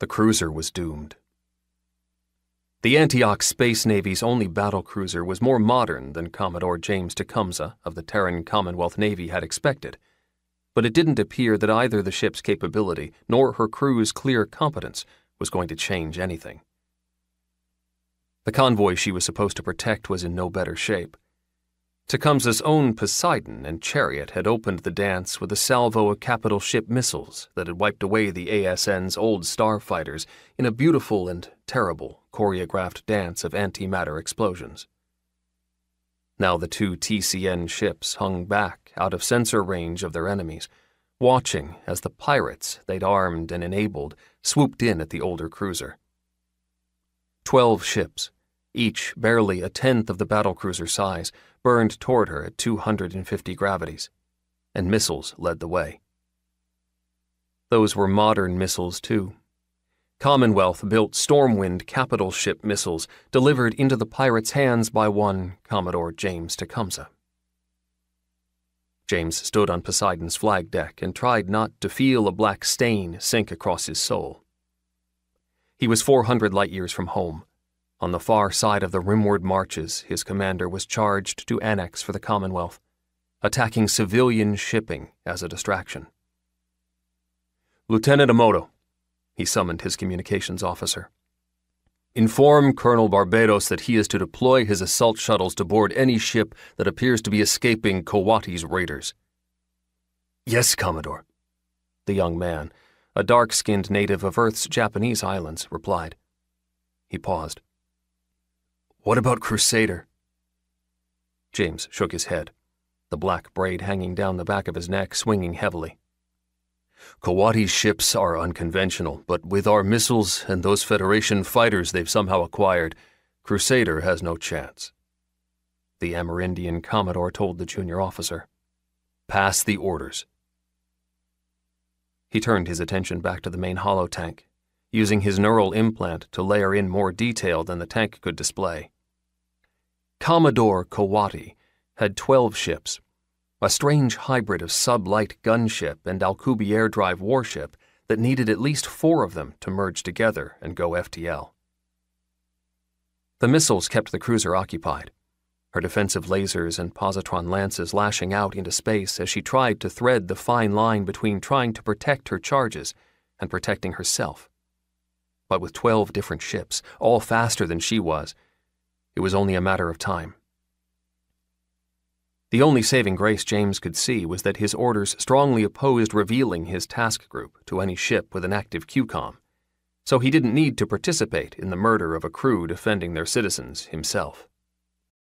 The cruiser was doomed. The Antioch Space Navy's only battlecruiser was more modern than Commodore James Tecumseh of the Terran Commonwealth Navy had expected, but it didn't appear that either the ship's capability nor her crew's clear competence was going to change anything. The convoy she was supposed to protect was in no better shape. Tecumseh's own Poseidon and Chariot had opened the dance with a salvo of capital ship missiles that had wiped away the ASN's old starfighters in a beautiful and terrible choreographed dance of antimatter explosions. Now the two TCN ships hung back out of sensor range of their enemies, watching as the pirates they'd armed and enabled swooped in at the older cruiser. 12 ships, each barely a tenth of the battlecruiser size, burned toward her at 250 gravities, and missiles led the way. Those were modern missiles, too. Commonwealth-built Stormwind capital ship missiles delivered into the pirates' hands by one Commodore James Tecumseh. James stood on Poseidon's flag deck and tried not to feel a black stain sink across his soul. He was 400 light-years from home. On the far side of the Rimward marches, his commander was charged to annex for the Commonwealth, attacking civilian shipping as a distraction. "Lieutenant Emoto," he summoned his communications officer. "Inform Colonel Barbados that he is to deploy his assault shuttles to board any ship that appears to be escaping Kawati's raiders." "Yes, Commodore," the young man, a dark-skinned native of Earth's Japanese islands, replied. He paused. "What about Crusader?" James shook his head, the black braid hanging down the back of his neck swinging heavily. "Kawati's ships are unconventional, but with our missiles and those Federation fighters they've somehow acquired, Crusader has no chance." The Amerindian Commodore told the junior officer. "Pass the orders." He turned his attention back to the main holotank, using his neural implant to layer in more detail than the tank could display. Commodore Kawati had 12 ships, a strange hybrid of sublight gunship and Alcubierre drive warship that needed at least 4 of them to merge together and go FTL. The missiles kept the cruiser occupied, her defensive lasers and positron lances lashing out into space as she tried to thread the fine line between trying to protect her charges and protecting herself. But with 12 different ships, all faster than she was, it was only a matter of time. The only saving grace James could see was that his orders strongly opposed revealing his task group to any ship with an active QCOM, so he didn't need to participate in the murder of a crew defending their citizens himself.